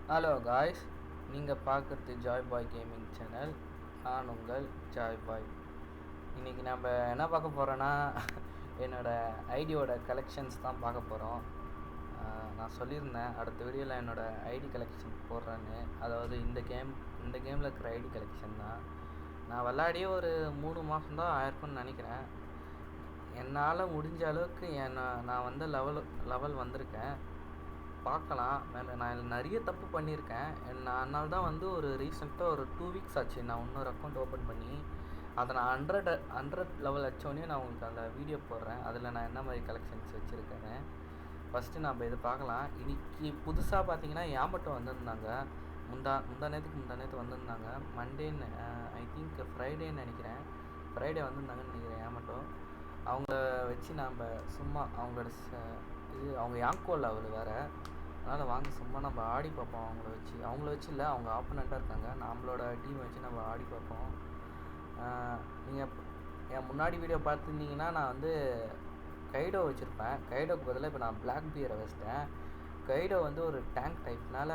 Hello guys, நீங்கள் பார்க்குறது Joy பாய் gaming channel. நான் உங்கள் ஜாய் பாய். இன்றைக்கி நம்ம என்ன பார்க்க போகிறோன்னா என்னோடய ஐடியோட கலெக்ஷன்ஸ் தான் பார்க்க போகிறோம். நான் சொல்லியிருந்தேன் அடுத்த வீடியோவில் என்னோடய ஐடி கலெக்ஷன் போடுறேன்னு. அதாவது இந்த கேமில் இருக்கிற ஐடி கலெக்ஷன் தான். நான் விளையாடியே ஒரு 3 மாதம் தான் ஆயிருக்குன்னு நினைக்கிறேன். என்னால் முடிஞ்ச அளவுக்கு நான் வந்து லெவல் வந்திருக்கேன். பார்க்கலாம். நான் நிறைய தப்பு பண்ணியிருக்கேன். நான் அதனால தான் வந்து ஒரு ரீசெண்டாக ஒரு 2 வீக்ஸ் ஆச்சு நான் இன்னொரு அக்கௌண்ட் ஓப்பன் பண்ணி அதை நான் 100 லெவல் வச்சோடனே நான் உங்களுக்கு அந்த வீடியோ போடுறேன். அதில் நான் என்ன மாதிரி கலெக்ஷன்ஸ் வச்சுருக்கேன்னு ஃபஸ்ட்டு நம்ம இது பார்க்கலாம். இன்றைக்கி புதுசாக பார்த்தீங்கன்னா யாமட்டோ வந்திருந்தாங்க. முந்தா நேற்று வந்திருந்தாங்க. மண்டேன்னு ஐ திங்க் ஃப்ரைடேன்னு நினைக்கிறேன். ஃப்ரைடே வந்திருந்தாங்கன்னு நினைக்கிறேன் யாமட்டோ. அவங்கள வச்சு நம்ம சும்மா அவங்களோட அவங்க யாங்கோ லெவல் வேறு. அதனால் வாங்க சும்மா நம்ம ஆடி பார்ப்போம். அவங்கள வச்சு இல்லை, அவங்க ஆப்போனண்ட்டாக இருக்காங்க. நம்மளோட டீமை வச்சு நம்ம ஆடி பார்ப்போம். நீங்கள் என் முன்னாடி வீடியோ பார்த்துருந்தீங்கன்னா நான் வந்து கைடோ வச்சுருப்பேன். கைடோக்கு பதிலாக இப்போ நான் பிளாக் பியரை வச்சிட்டேன். கைடோ வந்து ஒரு டேங்க் டைப்னால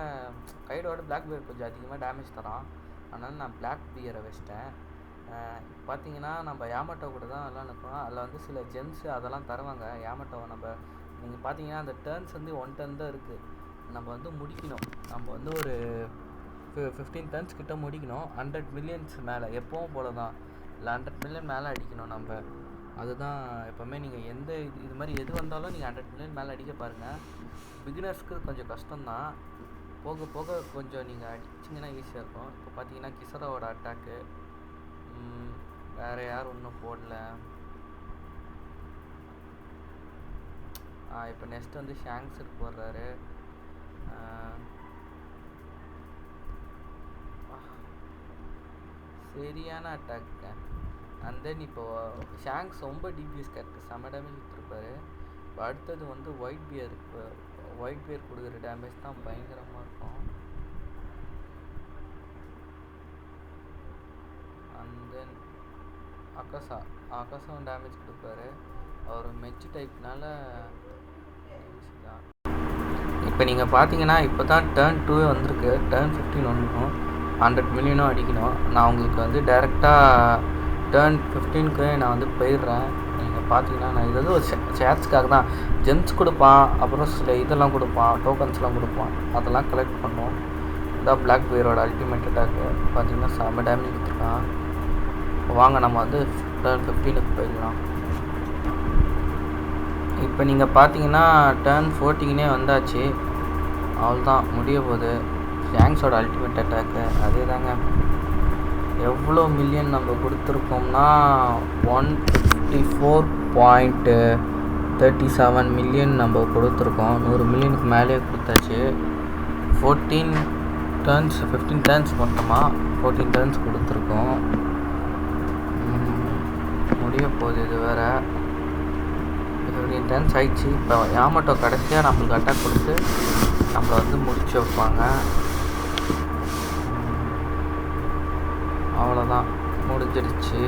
கைடோட பிளாக் பியர் கொஞ்சம் அதிகமாக டேமேஜ் தரான். அதனால் நான் பிளாக் பியரை வச்சிட்டேன். பார்த்தீங்கன்னா நம்ம யாமட்டோ கூட தான் எல்லாம் நிற்கணும். அதில் வந்து சில ஜெம்ஸு அதெல்லாம் தருவாங்க. யாமட்டோவை நீங்கள் பார்த்தீங்கன்னா அந்த டர்ன்ஸ் வந்து 1 டர்ன் தான் இருக்குது. நம்ம வந்து முடிக்கணும். நம்ம வந்து ஒரு 15 டர்ன்ஸ் கிட்ட முடிக்கணும். 100 மில்லியன்ஸ் மேலே எப்பவும் போல தான், இல்லை 100 மில்லியன் மேலே அடிக்கணும் நம்ம. அதுதான் எப்போவுமே நீங்கள் இது மாதிரி எது வந்தாலும் நீங்கள் 100 மில்லியன் மேலே அடிக்க பாருங்கள். பிகினர்ஸ்க்கு கொஞ்சம் கஷ்டம்தான். போக போக கொஞ்சம் நீங்கள் அடிச்சிங்கன்னா ஈஸியாக இருக்கும். இப்போ பார்த்தீங்கன்னா கிசராவோட அட்டாக்கு வேறு யாரும் ஒன்றும் போடல. இப்போ நெக்ஸ்ட் வந்து ஷாங்ஸுக்கு போடுறாரு. சரியான அட்டாக்கு. அண்ட் தென் இப்போது ஷாங்ஸ் ரொம்ப டிபிஎஸ் கேரக்டர், செம்ம டேமேஜ் கொடுத்துருப்பாரு. இப்போ அடுத்தது வந்து ஒயிட் பியர் கொடுக்குற டேமேஜ் தான் பயங்கரமாக இருக்கும். அண்ட் தென் அக்காசாவும் டேமேஜ் கொடுப்பாரு. அவர் மெச்சு டைப்னால இப்போ நீங்கள் பார்த்தீங்கன்னா இப்போ தான் டர்ன் 2 வந்திருக்கு. டர்ன் 15 வந்துடும். 100 மில்லியனும் அடிக்கணும். நான் உங்களுக்கு வந்து டைரெக்டாக டர்ன் 15க்கு நான் வந்து போயிடுறேன். நீங்கள் பார்த்தீங்கன்னா நான் இது வந்து ஒரு ஷேர்ஸ்க்காக தான். ஜெம்ஸ் கொடுப்பான், அப்புறம் சில இதெல்லாம் கொடுப்பான், டோக்கன்ஸ்லாம் கொடுப்பான். அதெல்லாம் கலெக்ட் பண்ணோம். இதான் பிளாக் பியரோட அல்டிமேட் அட்டாக்கு. பார்த்தீங்கன்னா செம்ம டேமேஜ் கொடுத்துருக்கான். வாங்க நம்ம வந்து டர்ன் 15க்கு போயிடலாம். இப்போ நீங்கள் பார்த்தீங்கன்னா டர்ன் 14 வந்தாச்சு. அவ்வளோதான், முடிய போகுது. ஷாங்ஸோட அல்டிமேட் அட்டாக்கு அதே தாங்க. எவ்வளோ மில்லியன் நம்ம கொடுத்துருக்கோம்னா 154.37 மில்லியன் நம்ம கொடுத்துருக்கோம். 100 மில்லியனுக்கு மேலேயே கொடுத்தாச்சு. 15 டர்ன்ஸ் மொத்தமாக 14 டர்ன்ஸ் கொடுத்துருக்கோம். முடிய போகுது. இது வேறு 15 டர்ன்ஸ் ஆயிடுச்சு. இப்போ யாமட்டோ கடைசியாக நம்மளுக்கு அட்டாக் கொடுத்து நம்மளை வந்து முடிச்சு வைப்பாங்க. அவ்வளோதான், முடிஞ்சிடுச்சு.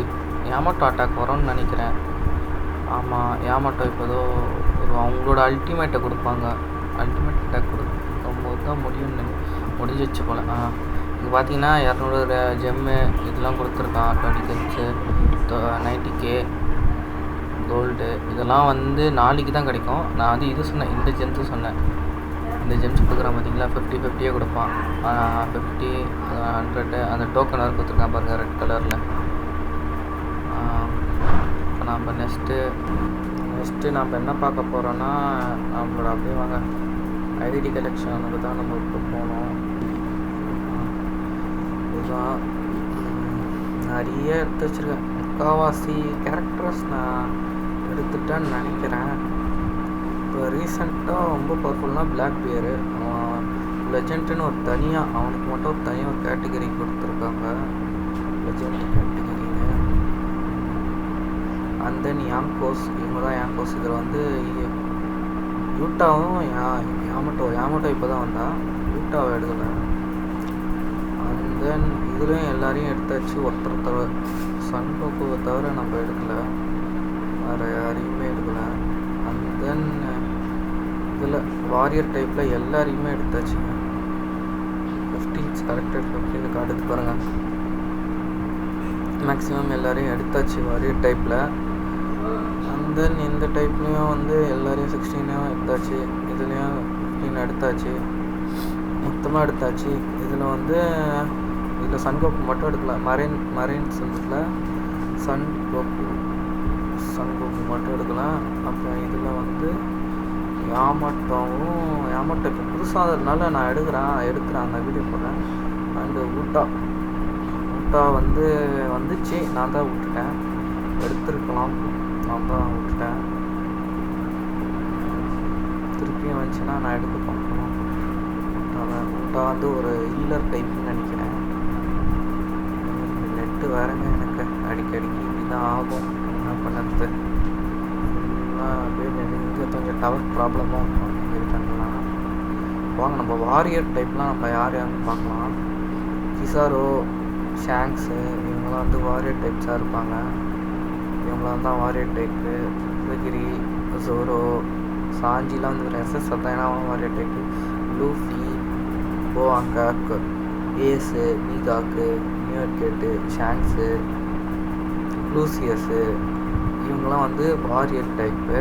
யாமட்டோ அட்டாக் வரும்னு நினைக்கிறேன். ஆமாம், யாமட்டோ இப்போதோ அவங்களோட அல்டிமேட்டை கொடுப்பாங்க. அல்டிமேட் அட்டாக் கொடுக்கும்போது தான் முடிஞ்சிச்சு போல். இங்கே பார்த்தீங்கன்னா 200 ஜெம்மு இதெல்லாம் கொடுத்துருக்கான். 20 ஜெம்ஸு, 90K கோல்டு. இதெல்லாம் வந்து நாளைக்கு தான் கிடைக்கும். நான் வந்து இது சொன்னேன், இந்த ஜெம்ஸு சொன்னேன். இந்த ஜெம்ஸ் கொடுக்குறான் பார்த்தீங்களா, 50-50 கொடுப்பான். 50, 100 அந்த டோக்கன் வேறு கொடுத்துருக்கான் பாருங்கள், ரெட் கலரில். இப்போ நம்ம நெக்ஸ்ட்டு நம்ம என்ன பார்க்க போகிறோன்னா, நம்மளோட அப்படியே வாங்க ஐடி கலெக்ஷனுக்கு தான் நம்ம இப்போ போகணும். இதுதான் நிறைய எடுத்து வச்சுருக்கேன். முக்கால்வாசி கேரக்டர்ஸ் நான் எடுத்துட்டேன்னு நினைக்கிறேன். இப்போ ரீசெண்டாக ரொம்ப பவர்ஃபுல்னால் பிளாக் பியரு. அவன் லெஜெண்டுன்னு ஒரு தனியாக அவனுக்கு மட்டும் ஒரு தனியாக ஒரு கேட்டகரி கொடுத்துருக்காங்க, லெஜெண்ட் கேட்டகரின்னு. அண்ட் தென் யாங்கோஸ், இவங்க தான் யாங்கோஸ். இதில் வந்து யூட்டாவும் யாமட்டோ இப்போ தான் வந்தான். யூட்டாவை எடுக்கலை. அண்ட் தென் இதுலேயும் எல்லாரையும் எடுத்தாச்சு. ஒருத்தர் தவிர சன்கோக்குவை தவிர நம்ம எடுக்கலை, வேறு யாரையுமே எடுக்கலை. அண்ட் தென் இதில் வாரியர் டைப்பில் எல்லாரையுமே எடுத்தாச்சுங்க. கரெக்டாக அப்படின்னு காட்டுது பாருங்கள். மேக்ஸிமம் எல்லோரையும் எடுத்தாச்சு வாரியர் டைப்பில். அண்ட் தென் இந்த டைப்லேயும் வந்து எல்லோரையும் 16 எடுத்தாச்சு. இதுலேயும் 15 எடுத்தாச்சு. மொத்தமாக எடுத்தாச்சு. இதில் வந்து இதில் சன் கோக்கு மட்டும் எடுக்கலாம். மரைன்ஸ் இருக்குல்ல, சன் கோக்கு மட்டும் எடுக்கலாம். அப்புறம் இதில் வந்து யாமாட்டோ இப்போ புதுசாகிறதுனால நான் எடுக்கிறேன் அந்த வீடியோ போடுறேன். அண்டு ஊட்டா வந்துச்சு, நான் தான் விட்டுட்டேன். எடுத்துருக்கலாம், நான் தான் விட்டுட்டேன். திருப்பியும் வந்துச்சுன்னா நான் எடுக்க பார்க்கணும். ஊட்டா வந்து ஒரு ஹீலர் டைப்னு நினைக்கிறேன். நெட்டு வேறங்க எனக்கு அடிக்கடிக்கு இப்படி தான் ஆகும். என்ன பண்ணுறது, அப்படியே இங்கே கொஞ்சம் டவர் ப்ராப்ளமாக இருக்கும். இருக்காங்களா வாங்க நம்ம வாரியர் டைப்லாம் நம்ம யாருன்னு பார்க்கலாம். கிசாரோ, ஷாங்க்ஸு இவங்களாம் வந்து வாரியர் டைப்ஸாக இருப்பாங்க. இவங்களாம் தான் வாரியர் டைப்பு. கிரி, ஜோரோ, சாஞ்சிலாம் வந்து எஸ்எஸ் தான், ஏன்னா warrior type. Luffy, Boa Hancock, Ace, Mihawk, Newgate, Shanks, லூசியஸு இவங்களாம் வந்து warrior type.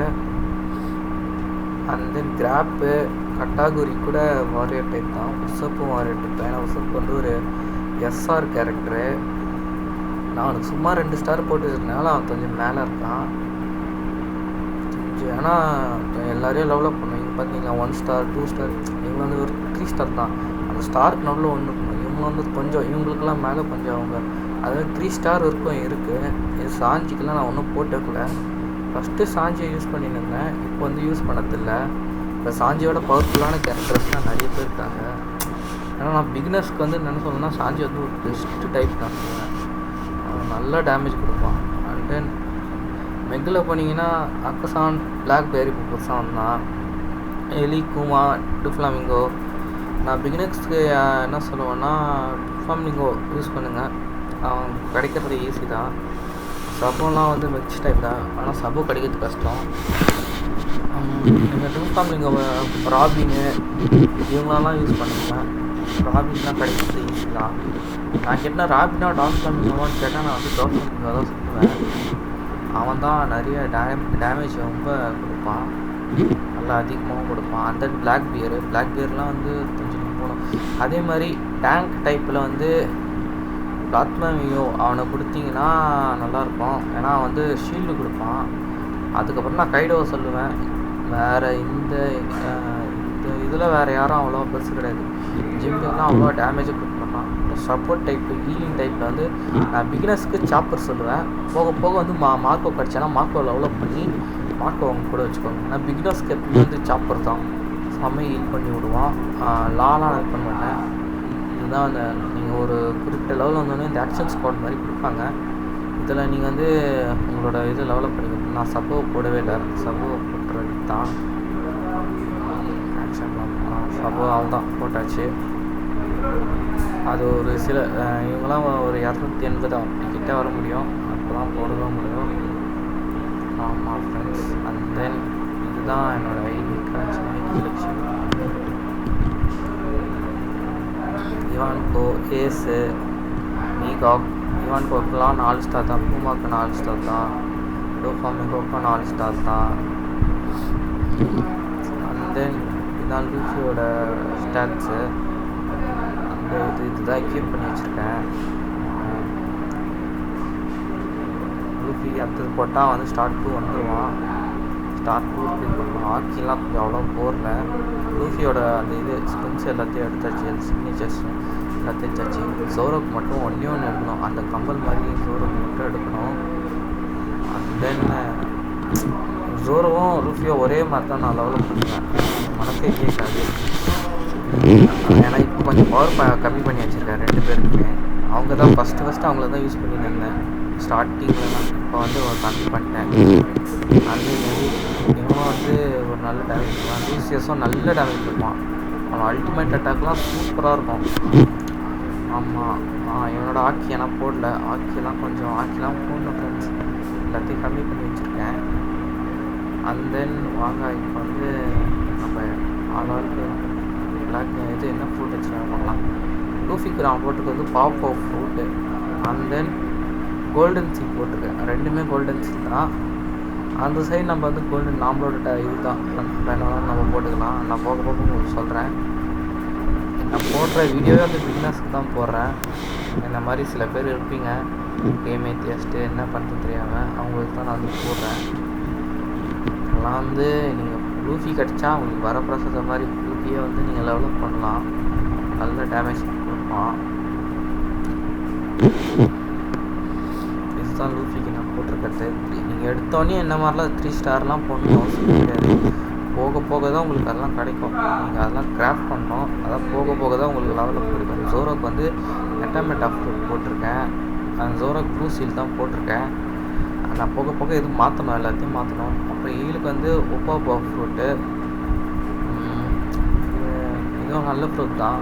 And then Garp, Katakuri கூட வாரியர் டைப் தான். உசப்பும் வாரியர் டைப் தான். ஏன்னா உசப்பு வந்து ஒரு எஸ்ஆர் கேரக்டரு. நான் அவனுக்கு சும்மா 2 ஸ்டார் போட்டு வச்சுருக்கனால அவன் கொஞ்சம் மேலே இருக்கான் கொஞ்சம். ஏன்னா எல்லாரையும் லெவலப் பண்ணும். இங்கே பார்த்தீங்கன்னா 1 ஸ்டார் 2 ஸ்டார், இவங்க வந்து ஒரு 3 ஸ்டார் தான். அந்த ஸ்டாருக்கு நடுவில் ஒன்று இருக்கணும். இவங்க வந்து கொஞ்சம் இவங்களுக்கெல்லாம் மேலே கொஞ்சம் அவங்க அதாவது 3 ஸ்டார் வரைக்கும் இருக்குது. இது சாஞ்சிக்கெல்லாம் நான் ஒன்றும் போட்டேக்கூட. ஃபஸ்ட்டு சாஞ்சியை யூஸ் பண்ணின்னு இருந்தேன், இப்போ வந்து யூஸ் பண்ணதில்லை. இப்போ சாஞ்சியோட பவர்ஃபுல்லான கேரக்டர்ஸ்லாம் நிறைய பேர் இருக்காங்க. ஏன்னா நான் பிகினர்ஸ்க்கு வந்து என்ன சொல்லணும்னா சாஞ்சி வந்து ஒரு பெஸ்ட்டு டைப் நான் சொல்லுவேன். நல்ல டேமேஜ் கொடுப்பான். அண்ட் தென் மெக்கில் போனீங்கன்னா அக்கசான், பிளாக்பெர்ரி இப்போ புதுசாக வந்தான். எலி, கூமா, டிஃப்ளாமிங்கோ. நான் பிகினர்ஸ்க்கு என்ன சொல்லுவேன்னா டிஃப்ளாமிங்கோ யூஸ் பண்ணுங்கள், கிடைக்கிறது ஈஸி தான். சபோலாம் வந்து மிக்ஸ் டைப் தான், ஆனால் சபோ கிடைக்கிறது கஷ்டம். நீங்கள் டிஃப்ளாமிங்கோ, ராபின்னு இவங்களெல்லாம் யூஸ் பண்ணுங்கள். ராபின்லாம் கிடைக்கிறது ஈஸி தான். நான் கேட்டால் ராபினா டாக் ஃப்ளாமிங்கோவான்னு கேட்டால் நான் வந்து டாக் ஃப்ளாமிங்கோ தான் சொல்லுவேன். அவன் தான் நிறைய டேமேஜ் ரொம்ப கொடுப்பான், நல்லா அதிகமாகவும் கொடுப்பான். அந்த பிளாக்பியர்லாம் வந்து கொஞ்சம் போகணும். அதே மாதிரி டேங்க் டைப்பில் வந்து பிளாத்மேமியோ அவனை கொடுத்தீங்கன்னா நல்லாயிருக்கும். ஏன்னா வந்து ஷீல்டு கொடுப்பான். அதுக்கப்புறம் நான் கைடோவை சொல்லுவேன். வேறு இந்த இதில் வேறு யாரும் அவ்வளோ பெருசு கிடையாது. ஜிம்லாம் அவ்வளோ டேமேஜை கொடுக்க மாட்டான். சப்போர்ட் டைப்பு, ஹீலிங் டைப்பில் வந்து நான் பிகினர்ஸ்க்கு சாப்பர் சொல்லுவேன். போக போக வந்து மார்க்கோ கிடச்சேன்னா மார்க்கோ டெவலப் பண்ணி மார்க்கோ அவங்க கூட வச்சுக்கோங்க. நான் பிகினர்ஸ்க்கு எப்பவுமே வந்து சாப்பர் தான் செம்ம ஹீல் பண்ணி விடுவான். லாலாம் ஹெல்ப் பண்ண மாட்டேன். இதுதான் அந்த நீங்கள் ஒரு குறிப்பிட்ட லெவலில் வந்தோடனே இந்த ஆக்ஷன் ஸ்குவாட் மாதிரி கொடுப்பாங்க. இதில் நீங்கள் வந்து உங்களோட இது டெவலப் பண்ணிக்கணும். நான் சப்போவை போடவே இல்லை, சப்போவை போட்டுறது தான் ஆக்ஷன் சப்போ தான் போட்டாச்சு. அது ஒரு சில இவங்களாம் ஒரு 280 அப்படி வர முடியும், அப்போ தான் போடவே முடியும். ஆமாம் ஃப்ரெண்ட்ஸ். அண்ட் தென் இதுதான் என்னோடய ஐடி கலெக்ஷன். இவான்கோ, ஏஸு, மீகாக். இவான்கோக்கெலாம் 4 ஸ்டார் தான், பூமாக்கு 4 ஸ்டார் தான், டோஃபாமிகோக்கும் 4 ஸ்டார் தான். அண்ட் தென் இதுதான் லூஃபியோட ஸ்டாட்ஸு. அந்த இதுதான் கீப் பண்ணி வச்சுருக்கேன். லூஃபி அடுத்தது போட்டால் வந்து ஸ்டார்ட் 2 வந்துடுவான். ஸ்டார்ட் 2 கிளிக் பண்ணுவோம். ஹாக்கிலாம் கொஞ்சம் அவ்வளோ போடல. லூஃபியோட அந்த இது ஸ்பின்ஸ் எல்லாத்தையும் எடுத்தாச்சு, அந்த சிக்னேச்சர்ஸ் எல்லாத்தையும் எடுத்தாச்சு. ஜோரோக்கு மட்டும் ஒன்று எடுக்கணும், அந்த கம்பல் மாதிரி ஜோரோக்கு மட்டும் எடுக்கணும். அண்ட் தென் ஜோரோவும் லூஃபியோ ஒரே மாதிரி தான் நான் டெவலப் பண்ணுவேன், மனசே கேட்காது. ஏன்னா இப்போ கொஞ்சம் பவர் கம்மி பண்ணி வச்சுருக்கேன் 2 பேருக்குமே. அவங்க தான் ஃபஸ்ட்டு அவங்கள தான் யூஸ் பண்ணியிருந்தேன் ஸ்டார்டிங்லலாம். இப்போ வந்து கம்மி பண்ணிட்டேன். அது இவனும் வந்து ஒரு நல்ல டேமேஜ் பண்ணுவான். லூசியஸும் நல்ல டேமேஜ் பண்ணுவான். அவன் அல்டிமேட் அட்டாக்லாம் சூப்பராக இருக்கும். ஆமாம், இவனோட ஆக்கியெல்லாம் போடல. ஆக்கியெல்லாம் போடணும் ஃப்ரெண்ட்ஸ். எல்லாத்தையும் கம்மி பண்ணி வச்சுருக்கேன். அண்ட் தென் வாங்க இப்போ வந்து நம்ம ஆளாருக்கு பிளாக் இது என்ன ஃபுட் வச்சுருக்காங்க பார்க்கலாம். லூஃபிக்கு நான் போட்டிருக்க வந்து pop of fruit. And then golden sea போட்டிருக்கேன். ரெண்டுமே கோல்டன் சீ தான். அந்த சைடு நம்ம வந்து கோல்டன் நம்மளோட இது தான் வேணாலும் நம்ம போட்டுக்கலாம். நான் போக போக உங்களுக்கு சொல்கிறேன். நான் போடுற வீடியோவே வந்து பிகினர்ஸ்க்கு தான் போடுறேன். இந்த மாதிரி சில பேர் இருப்பீங்க கேம் ஏத்தியாஸ்ட்டு என்ன பண்ணுறது தெரியாமல், அவங்களுக்கு தான் நான் வந்து போடுறேன். அதெல்லாம் வந்து நீங்கள் லூஃபி கிடச்சா உங்களுக்கு வர ப்ராசஸர் மாதிரி லூஃபியே வந்து நீங்கள் டெவலப் பண்ணலாம். நல்ல டேமேஜ் கொடுப்பான். இதுதான் லூஃபிக்கு நான் போட்டிருக்கிறது. நீங்கள் எடுத்தோடனே என்ன மாதிரிலாம் 3 ஸ்டார்லாம் போடணும் அவசியம் கிடையாது. போக போக தான் உங்களுக்கு அதெல்லாம் கிடைக்கும். நீங்கள் அதெல்லாம் கிராஃப்ட் பண்ணணும். அதான் போக போக தான் உங்களுக்கு லெவலப் கிடைக்கும். ஜோரோக்கு வந்து எட்டாமெண்ட் ஆஃப் ஃப்ரூட் போட்டிருக்கேன். அந்த ஜோரோக்கு ப்ளூ சீல் தான் போட்டிருக்கேன். நான் போக போக எதுவும் மாற்றணும், எல்லாத்தையும் மாற்றணும். அப்புறம் ஈலுக்கு வந்து ஒப்பாப் ஆஃப் ஃப்ரூட்டு, இதுவும் நல்ல ஃப்ரூட் தான்.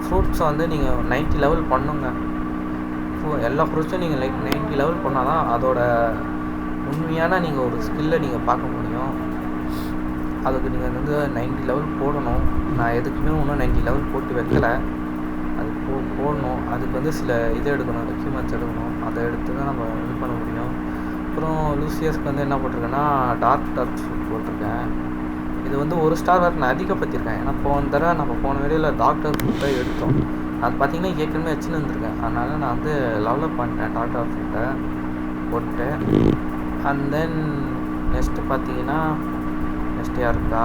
ஃப்ரூட்ஸை வந்து நீங்கள் 90 லெவல் பண்ணுங்க. எல்லா ஃப்ரூட்ஸும் நீங்கள் 90 லெவல் பண்ணால் தான் அதோட உண்மையான நீங்கள் ஒரு ஸ்கில்லை நீங்கள் பார்க்க முடியும். அதுக்கு நீங்கள் வந்து 90 லெவல் போடணும். நான் எதுக்குமே இன்னும் 90 லெவல் போட்டு வைக்கலை. அது போடணும். அதுக்கு வந்து சில இது எடுக்கணும், எக்யூப்மெண்ட்ஸ் எடுக்கணும். அதை எடுத்து தான் நம்ம இது பண்ண முடியும். அப்புறம் லூசியஸ்க்கு வந்து என்ன போட்டிருக்கேன்னா டார்க் ஃப்ரூட் போட்டிருக்கேன். இது வந்து 1 ஸ்டார் வரைக்கும் நான் அதிகப்படுத்தியிருக்கேன். ஏன்னா போன தடவை நம்ம போன வீடியோவில் டாக்டர் ஃப்ரூட்டை எடுத்தோம். அது பார்த்திங்கன்னா ஏற்கனவே வச்சுன்னு வந்துருக்கேன். அதனால் நான் வந்து லெவலப் பண்ணிட்டேன் டாக்டர் ஃப்ரூட்டை போட்டு. அண்ட் தென் நெக்ஸ்ட்டு பார்த்தீங்கன்னா நெக்ஸ்ட்டு யாருக்கா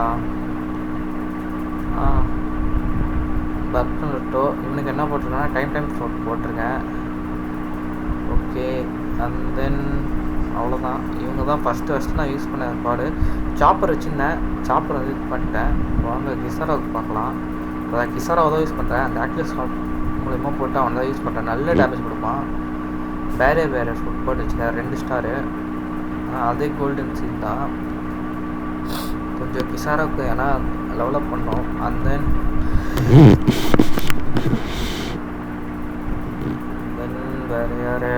பர்கனட்டோ, இவனுக்கு என்ன போட்டிருக்கேன்னா டைம் ஃப்ரூட் போட்டிருக்கேன். ஓகே. அண்ட் தென் அவ்வளோதான். இவங்க தான் ஃபஸ்ட்டு நான் யூஸ் பண்ண கார்டு. சாப்பர் வச்சுருந்தேன், சாப்பர் வந்து இது பண்ணிட்டேன். வாங்க கிசாராவுக்கு பார்க்கலாம். இப்போ கிசாராவை தான் யூஸ் பண்ணுறேன். அந்த ஆக்டிவ் ஸ்டார்ட் மூலயமா போட்டு அவன் தான் யூஸ் பண்ணுறேன். நல்ல டேமேஜ் கொடுப்பான். வேறு ஃபுட் போட்டு வச்சுருக்கேன் 2 ஸ்டாரு. அதே கோல்டன் சீல் தான். கொஞ்சம் கிசாராவுக்கு ஏன்னா லெவலப் பண்ணோம். அண்ட் தென் வேறு யார்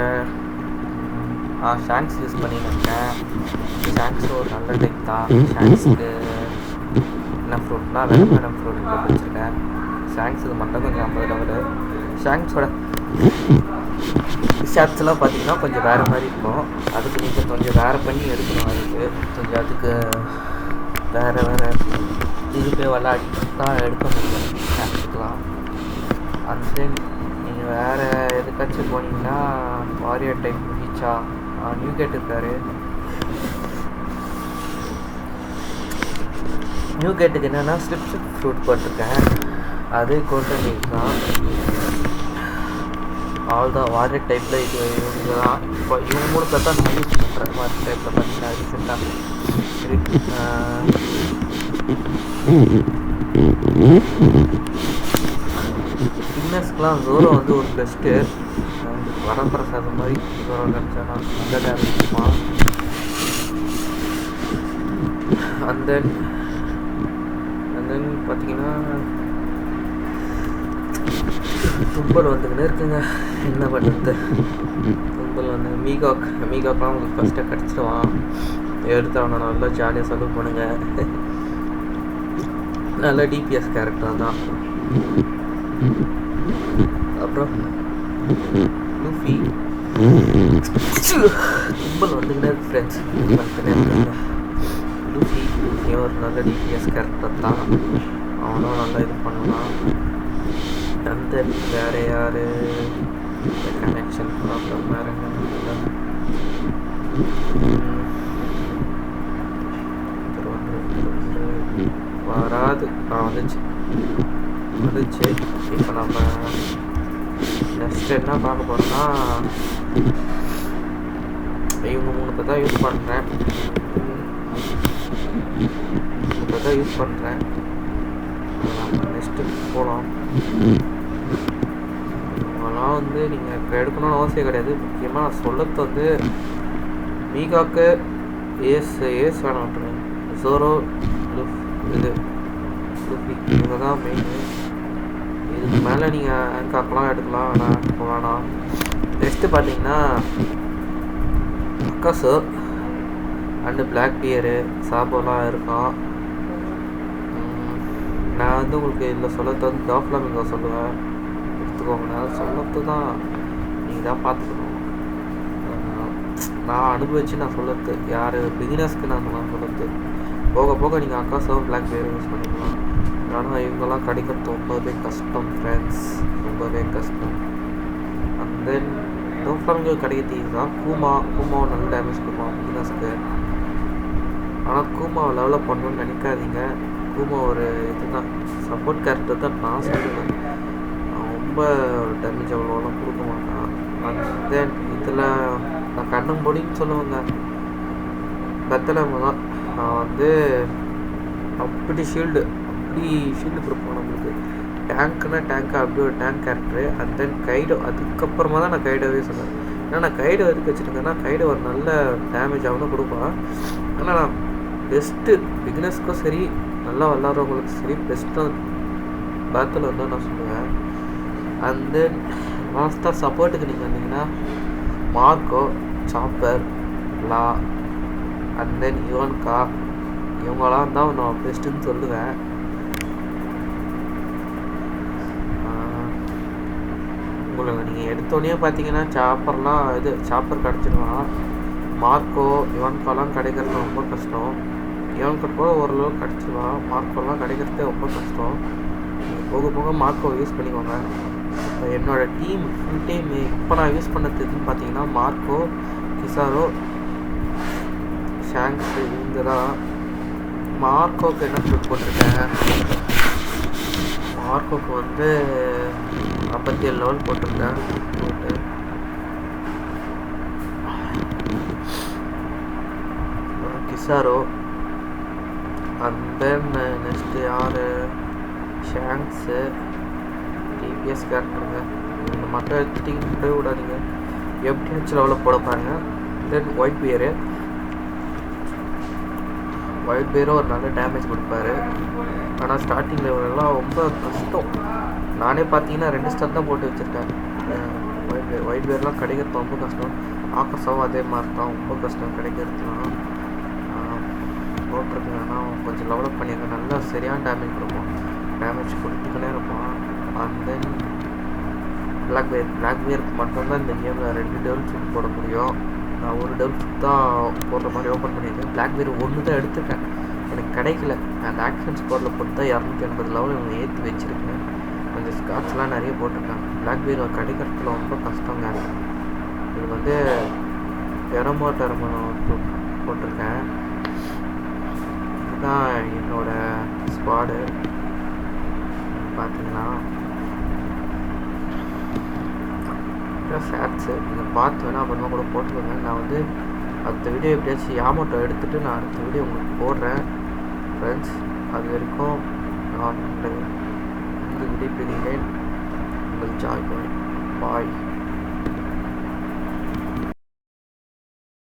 ஷாங்க்ஸ் யூஸ் பண்ணியிருக்கேன். ஷாங்க்ஸும் ஒரு நல்ல டைப் தான். ஷாங்க்ஸுக்கு என்ன ஃப்ரூட்னா வெல்மெடம் ஃப்ரூட் போட்டு வச்சுருக்கேன். ஷாங்க்ஸ் இது மட்டும் கொஞ்சம் 50 லெவலு. ஷாங்க்ஸோட ஷாப்ஸ்லாம் பார்த்தீங்கன்னா கொஞ்சம் வேறு மாதிரி இருக்கும். அதுக்கு நீங்கள் கொஞ்சம் வேறு பண்ணி எடுக்கணும். அதுக்கு வேறு இது போய் விளாடி தான் எடுக்க முடியும் ஷாப்ஸுக்கெலாம். அண்ட் தென் நீங்கள் வேறு எதுக்காச்சும் போனீங்கன்னா வாரியர் டைப் பீச்சா நியூ கேட் இருக்கார். நியூ கேட்டுக்கு என்னென்னா ஸ்லிப் ஃப்ரூட் போட்டிருக்கேன். அது கோல்டன் லீக் தான். அவ்வளோதான். வாரியர் டைப்பில் இவங்க தான். இப்போ இவங்க 3 பேர் தான் நான் யூஸ் பண்ணுறேன். வாரியர் டைப்பில் பார்த்தீங்கன்னா ரீசெண்டாக பிகினர்ஸ்க்கெலாம் ஜோரோ வந்து ஒரு பெஸ்ட்டு. வரப்பிரசாதம் மாதிரி ஜோரோ கிடச்சானா நல்ல டேமேஜ் இருக்குமா. அண்ட் தென் பார்த்தீங்கன்னா தும்பல் வந்துக்கிட்டே இருக்குங்க. என்ன பண்ணுறது, தும்பல் வந்து மீகாக்லாம் உங்களுக்கு ஃபஸ்ட்டாக கிடச்சிடுவான். எடுத்து அவனை நல்லா ஜாலியாக செலவு பண்ணுங்க. நல்ல டிபிஎஸ் கேரக்டர் தான். அப்புறம் லூஃபி தும்பல் வந்துக்கிட்டே இருக்கு ஃப்ரெண்ட்ஸ். லூஃபி ஒரு நல்ல டிபிஎஸ் கேரக்டர் தான். அவனும் நல்லா இது பண்ணலாம். அந்த வேறு யார் கனெக்ஷன் ப்ராப்ளம் வேறு என்ன வராது. வந்துச்சு. இப்போ நம்ம நெக்ஸ்ட் என்ன பார்க்க போகிறோம்னா இவங்க 3 பேர் தான் யூஸ் பண்ணுறேன். நெக்ஸ்ட்டு போகலாம். இவங்கெல்லாம் வந்து நீங்கள் இப்போ எடுக்கணும்னு அவசியம் கிடையாது. முக்கியமாக நான் சொல்லத்து வந்து மீகாக்கு ஏஸ் வேணும் விட்டுருங்க. ஜோரோ இது லூஃபி இவங்க தான் மெயின். இதுக்கு மேலே நீங்கள் ஹேங்காக்லாம் எடுக்கலாம். ஆனால் இப்போ வேணாம். நெக்ஸ்ட்டு பார்த்தீங்கன்னா அக்காசு அண்டு பிளாக் பியரு சாப்போலாம் இருக்கும். நான் வந்து உங்களுக்கு இதில் சொல்லத்தை வந்து டாஃப்லாமிங்கோ சொல்லுவேன். பார்த்துக்கோங்க. நான் சொல்லத்து தான் நீங்கள் தான் பார்த்துக்கணும். நான் அனுபவிச்சு நான் சொல்லது யார் பிகினர்ஸ்க்கு நான் சொல்லது. போக போக நீங்கள் அக்காஸாவும் பிளாக்பெர்ரி யூஸ் பண்ணிக்கலாம். ஆனால் இவங்கெல்லாம் கிடைக்கிறது ரொம்பவே கஷ்டம் ஃப்ரெண்ட்ஸ், ரொம்பவே கஷ்டம். அண்ட் தென் டோஃப்லாமிங்கோ கிடைக்கிறது தான். கூமாவை நல்ல டேமேஜ் கொடுப்பான் பிகினர்ஸ்க்கு. ஆனால் கூமாவை லெவலப் பண்ணணும்னு நினைக்காதீங்க. கூமா ஒரு இதுதான் சப்போர்ட் கேரக்டர் தான் நான் சொல்லுவேன். ரொம்ப டேமேஜ் அவ்வளோலாம் கொடுக்க மாட்டான். அண்ட் தென் இதில் நான் கண்ணும் பொடின்னு சொல்லுவேங்க. பெத்தலவங்க தான் நான் வந்து அப்படி ஷீல்டு கொடுப்போம் நம்மளுக்கு. டேங்க்குன்னா அப்படி ஒரு டேங்க் கேரக்டரு. அண்ட் தென் கைடோ, அதுக்கப்புறமா தான் நான் கைடோவே சொன்னேன். ஏன்னா நான் கைடோ எதுக்கு வச்சுருக்கேன்னா கைடோ ஒரு நல்ல டேமேஜ் ஆகணும் கொடுப்பான். ஆனால் நான் பெஸ்ட்டு பிகினர்ஸ்க்கும் சரி நல்லா விளாட்றவங்களுக்கு சரி பெஸ்ட்டாக பேத்தில் வந்து நான் சொல்லுவேன். அண்ட் தென் லாஸ்ட்டாக சப்போர்ட்டுக்கு நீங்கள் வந்தீங்கன்னா Marco, Chopper, Law and then யுவன்கா இவங்களாம் தான் நான் பெஸ்ட்டுன்னு சொல்லுவேன். உங்களுக்கு நீங்கள் எடுத்தோடனே பார்த்தீங்கன்னா சாப்பர் கிடச்சிடுவான். மார்க்கோ, யுவன்காலாம் கிடைக்கிறது ரொம்ப கஷ்டம். யுவன்கா கூட ஓரளவு கிடச்சிடுவான். மார்க்கோலாம் கிடைக்கிறதே ரொம்ப கஷ்டம். போக போக மார்க்கோ யூஸ் பண்ணிக்கோங்க. இப்போ என்னோடய ஃபுல் டீம் இப்போ நான் யூஸ் பண்ணதுன்னு பார்த்தீங்கன்னா மார்க்கோ, கிசாரோ, ஷாங்க்ஸ் இவங்க தான். மார்க்கோக்கு என்ன ஷூட் போட்டிருக்கேன், மார்க்கோக்கு வந்து 57 லெவல் போட்டிருக்கேன் போட்டு. கிசாரோ அண்ட் தென் நெக்ஸ்ட்டு யார், ஷாங்க்ஸு, டிபிஎஸ் கேரக்டருங்க. இந்த மட்டும் எடுத்துகிட்டு விடாதீங்க, எப்படியாச்சும் லெவலில் போட பாருங்க. தென் ஒயிட் பியரும் ஒரு நல்ல டேமேஜ் கொடுப்பாரு. ஆனால் ஸ்டார்டிங் லெவலெல்லாம் ரொம்ப கஷ்டம். நானே பார்த்தீங்கன்னா 2 ஸ்டார் தான் போட்டு வச்சுருக்கேன். ஒயிட் பியர்லாம் கிடைக்கிறது ரொம்ப கஷ்டம். ஆக்கஸாவும் அதே மாதிரி தான் ரொம்ப கஷ்டம் கிடைக்கிறதுலாம். போட்டிருக்கேன். ஆனால் கொஞ்சம் டெவலப் பண்ணியிருக்கேன். நல்லா சரியான டேமேஜ் கொடுப்போம், டேமேஜ் கொடுத்துக்கினே இருப்போம். அண்ட் தென் பிளாக்பெர்ரிக்கு மட்டும்தான் இந்த கேமில் 2 டெவல் ஷூட் போட முடியும். நான் ஒரு டெவல் ஷூட் தான் போடுற மாதிரி ஓப்பன் பண்ணியிருக்கேன். பிளாக்பெர்ரி 1 தான் எடுத்துருக்கேன், எனக்கு கிடைக்கல. அந்த ஆக்ஷன் ஸ்கோரில் போட்டு தான் 280 லெவல் இவங்க ஏற்றி வச்சுருக்கேன். கொஞ்சம் ஸ்காட்ச்லாம் நிறைய போட்டிருக்கேன். பிளாக்பெர்ரி கிடைக்கிறதுல ரொம்ப கஷ்டங்க. இது வந்து டெரமோ போட்டிருக்கேன். இதுதான் என்னோடய ஸ்குவாடு. பார்த்தீங்கன்னா ஷேட்ஸு நீங்கள் பார்த்து வேணால் அப்புறமா கூட போட்டுக்கோங்க. நான் வந்து அடுத்த வீடியோ எப்படியாச்சும் யாமோட்டோ எடுத்துகிட்டு நான் அடுத்த வீடியோ உங்களுக்கு போடுறேன் ஃப்ரெண்ட்ஸ். அது வரைக்கும் நான் இந்த விடைபெறுகிறேன். உங்கள் ஜாய் பாய்.